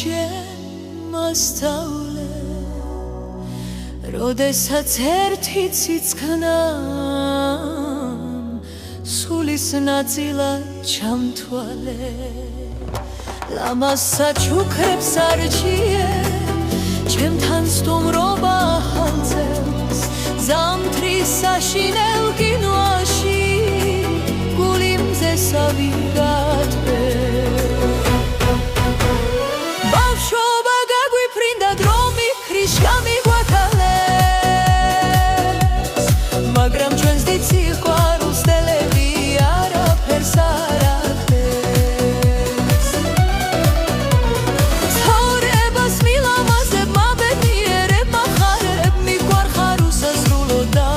შენ მასწავლე როდესაც ერთი ციცქნამ სულის ნაწილად ჩამთვალე ლამაზ საჩუქრებს არჩიე ჩემთან სტუმრობა ჰალწევს ზამთრის საშინელ კინოში გული მზესავი გათბე ბავშვობა გაგვიფრინდა დრო მიქრის გამიგვაქალეს მაგრამ ჩვენს დიდ სიყვარულს დელები არაფერს არ აკლებს ცხოვრებას მილამაზებმა ბედნიერებმა ხარებ მიგვარხარ უსაზრულო და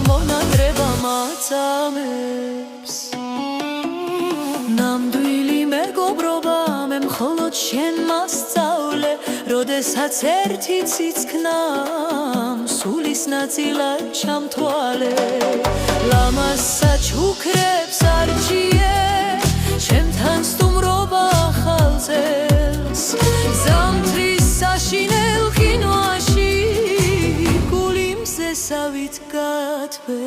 მონადრევა მაწამებს ნამდვილი მეგობრობა მე მხოლოდ შენ მასწავლე როდესაც ერთი ციცქნამ სულის ნაწილად ჩამთვალე ლამაზ საჩუქრებს არჩიე ჩემთან სტუმრობა ახალწელს ზამთრის საშინელ ყინვაში გული მზესავით გათბე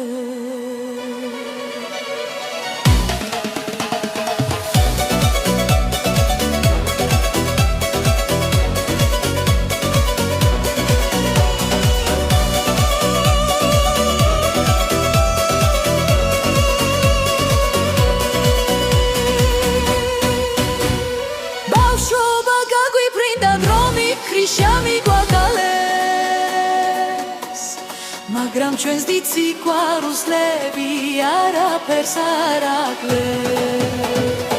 მაგრამ ჩვენს დიდ სიყვარულს ლები არაფერს არ აკლებს